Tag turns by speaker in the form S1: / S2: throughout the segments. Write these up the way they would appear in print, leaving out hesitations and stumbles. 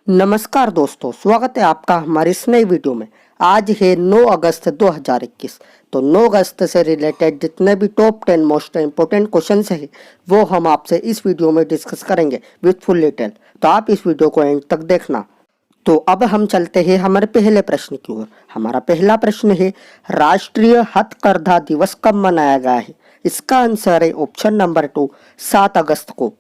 S1: नमस्कार दोस्तों, स्वागत है आपका हमारी इस नई वीडियो में। आज है 9 अगस्त 2021। तो 9 अगस्त से रिलेटेड जितने भी टॉप 10 मोस्ट इम्पोर्टेंट क्वेश्चंस हैं वो हम आपसे इस वीडियो में डिस्कस करेंगे विथ फुल डिटेल। तो आप इस वीडियो को एंड तक देखना। तो अब हम चलते हैं हमारे पहले प्रश्न की ओर। हमारा पहला प्रश्न है, राष्ट्रीय हथकरघा दिवस कब मनाया गया है? इसका आंसर है ऑप्शन नंबर 2, 7 अगस्त को।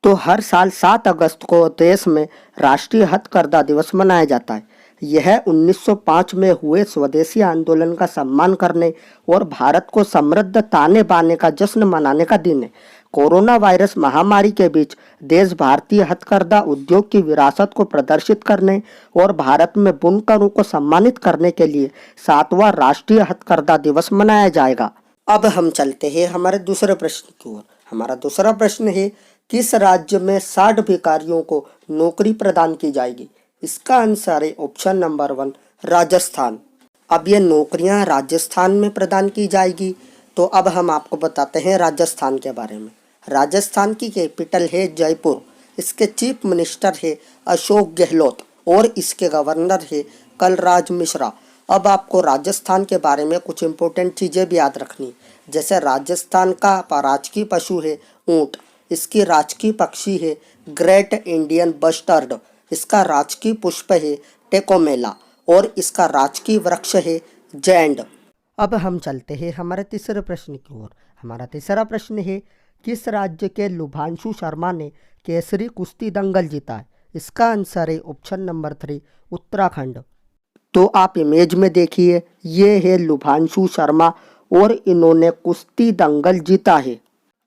S1: तो हर साल 7 अगस्त को देश में राष्ट्रीय हथकरघा दिवस मनाया जाता है। यह 1905 में हुए स्वदेशी आंदोलन का सम्मान करने और भारत को समृद्ध ताने बाने का जश्न मनाने का दिन है। कोरोना वायरस महामारी के बीच देश भारतीय हथकरघा उद्योग की विरासत को प्रदर्शित करने और भारत में बुनकरों को सम्मानित करने के लिए 7वां राष्ट्रीय हथकरघा दिवस मनाया जाएगा। अब हम चलते हैं हमारे दूसरे प्रश्न की ओर। हमारा दूसरा प्रश्न है, किस राज्य में 60 भिखारियों को नौकरी प्रदान की जाएगी? इसका आंसर है ऑप्शन नंबर 1, राजस्थान। अब ये नौकरियां राजस्थान में प्रदान की जाएगी। तो अब हम आपको बताते हैं राजस्थान के बारे में। राजस्थान की कैपिटल है जयपुर। इसके चीफ मिनिस्टर है अशोक गहलोत और इसके गवर्नर है कलराज मिश्रा। अब आपको राजस्थान के बारे में कुछ इंपॉर्टेंट चीज़ें भी याद रखनी, जैसे राजस्थान का राजकीय पशु है ऊँट, इसकी राजकीय पक्षी है ग्रेट इंडियन बस्टर्ड, इसका राजकीय पुष्प है टेकोमेला और इसका राजकीय वृक्ष है जैंड। अब हम चलते हैं हमारे तीसरे प्रश्न की ओर। हमारा तीसरा प्रश्न है, किस राज्य के लुभांशु शर्मा ने केसरी कुश्ती दंगल जीता है? इसका आंसर है ऑप्शन नंबर 3, उत्तराखंड। तो आप इमेज में देखिए, ये है लुभांशु शर्मा और इन्होंने कुश्ती दंगल जीता है।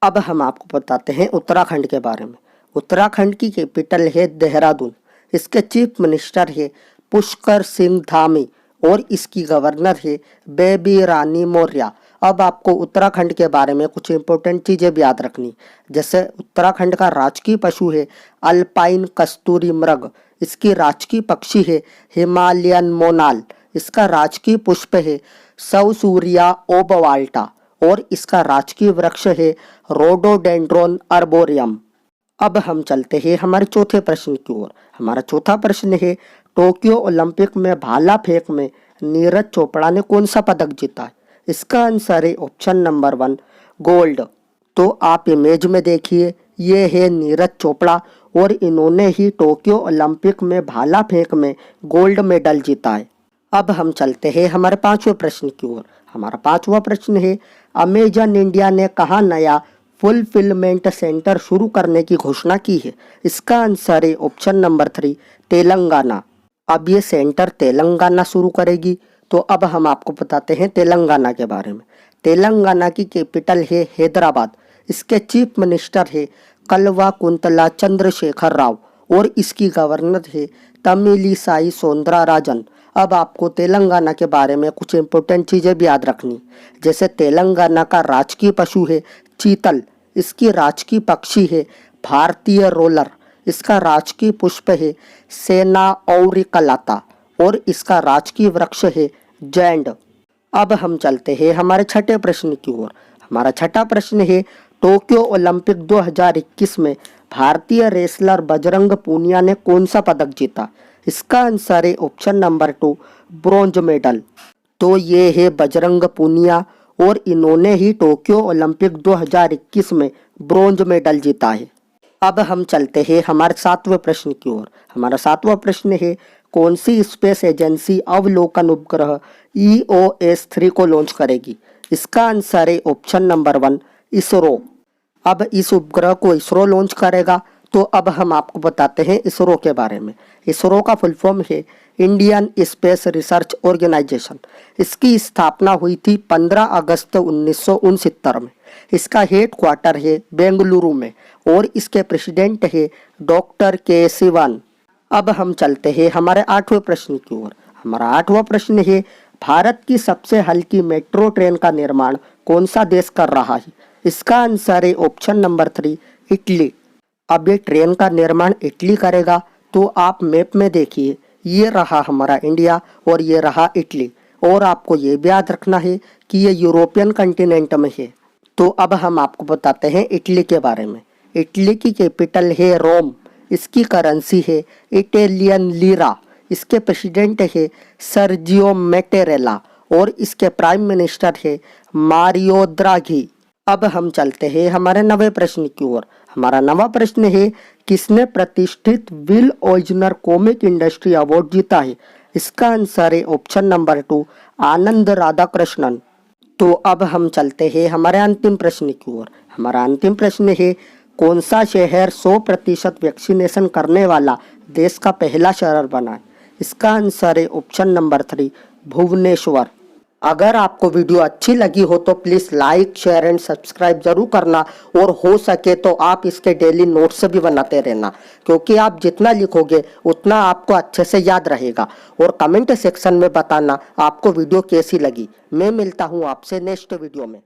S1: अब हम आपको बताते हैं उत्तराखंड के बारे में। उत्तराखंड की कैपिटल है देहरादून। इसके चीफ मिनिस्टर है पुष्कर सिंह धामी और इसकी गवर्नर है बेबी रानी मौर्य। अब आपको उत्तराखंड के बारे में कुछ इंपॉर्टेंट चीज़ें भी याद रखनी, जैसे उत्तराखंड का राजकीय पशु है अल्पाइन कस्तूरी मृग, इसकी राजकीय पक्षी है हिमालयन मोनाल, इसका राजकीय पुष्प है सौसूरिया ओबवाल्टा और इसका राजकीय वृक्ष है रोडोडेंड्रोन अर्बोरियम। अब हम चलते हैं हमारे चौथे प्रश्न की ओर। हमारा चौथा प्रश्न है, टोक्यो ओलंपिक में भाला फेंक में नीरज चोपड़ा ने कौन सा पदक जीता है? इसका आंसर है ऑप्शन नंबर 1, गोल्ड। तो आप इमेज में देखिए, ये है नीरज चोपड़ा और इन्होंने ही टोक्यो ओलंपिक में भाला फेंक में गोल्ड मेडल जीता है। अब हम चलते हैं हमारे पांचवें प्रश्न की ओर। हमारा पांचवा प्रश्न है, अमेजन इंडिया ने कहाँ नया फुलफिलमेंट सेंटर शुरू करने की घोषणा की है? इसका आंसर है ऑप्शन नंबर 3, तेलंगाना। अब ये सेंटर तेलंगाना शुरू करेगी। तो अब हम आपको बताते हैं तेलंगाना के बारे में। तेलंगाना की कैपिटल है हैदराबाद। इसके चीफ मिनिस्टर है कल्वा कुंतला चंद्रशेखर राव और इसकी गवर्नर है तमिलिसाई सौंदरराजन। अब आपको तेलंगाना के बारे में कुछ इंपॉर्टेंट चीज़ें भी याद रखनी, जैसे तेलंगाना का राजकीय पशु है चीतल, इसकी राजकीय पक्षी है भारतीय रोलर, इसका राजकीय पुष्प है सेना औरिकलाता और इसका राजकीय वृक्ष है जैंड। अब हम चलते हैं हमारे छठे प्रश्न की ओर। हमारा छठा प्रश्न है, टोक्यो ओलंपिक 2021 में भारतीय रेसलर बजरंग पूनिया ने कौन सा पदक जीता? इसका आंसर है ऑप्शन नंबर 2, ब्रोंज मेडल। तो ये है बजरंग पूनिया और इन्होंने ही टोक्यो ओलंपिक 2021 में ब्रोंज मेडल जीता है। अब हम चलते हैं हमारे सातवें प्रश्न की ओर। हमारा सातवां प्रश्न है, कौन सी स्पेस एजेंसी अवलोकन उपग्रह EOS-3 को लॉन्च करेगी? इसका आंसर है ऑप्शन नंबर 1, इसरो। अब इस उपग्रह को इसरो लॉन्च करेगा। तो अब हम आपको बताते हैं इसरो के बारे में। इसरो का फुल फॉर्म है इंडियन स्पेस रिसर्च ऑर्गेनाइजेशन। इसकी स्थापना हुई थी 15 अगस्त 1969 में। इसका हेड क्वार्टर है बेंगलुरु में और इसके प्रेसिडेंट है डॉक्टर के सिवन। अब हम चलते हैं हमारे आठवें प्रश्न की ओर। हमारा आठवां प्रश्न है, भारत की सबसे हल्की मेट्रो ट्रेन का निर्माण कौन सा देश कर रहा है? इसका आंसर है ऑप्शन नंबर 3, इटली। अब ये ट्रेन का निर्माण इटली करेगा। तो आप मैप में देखिए, ये रहा हमारा इंडिया और ये रहा इटली। और आपको ये भी याद रखना है कि ये यूरोपियन कंटिनेंट में है। तो अब हम आपको बताते हैं इटली के बारे में। इटली की कैपिटल है रोम। इसकी करेंसी है इटालियन लीरा, इसके प्रेसिडेंट है सर्जियो मैटेरेला और इसके प्राइम मिनिस्टर है मारियो द्राघी। अब हम चलते हैं हमारे नवे प्रश्न की ओर। हमारा नवा प्रश्न है, किसने प्रतिष्ठित विल ओइजनर कॉमिक इंडस्ट्री अवार्ड जीता है? इसका आंसर है ऑप्शन नंबर 2 आनंद राधाकृष्णन। तो अब हम चलते हैं हमारे अंतिम प्रश्न की ओर। हमारा अंतिम प्रश्न है, कौन सा शहर 100% वैक्सीनेशन करने वाला देश का पहला शहर बना है? इसका आंसर है ऑप्शन नंबर 3 भुवनेश्वर। अगर आपको वीडियो अच्छी लगी हो तो please like share and subscribe जरूर करना, और हो सके तो आप इसके डेली नोट्स भी बनाते रहना, क्योंकि आप जितना लिखोगे उतना आपको अच्छे से याद रहेगा। और कमेंट सेक्शन में बताना आपको वीडियो कैसी लगी। मैं मिलता हूँ आपसे नेक्स्ट वीडियो में।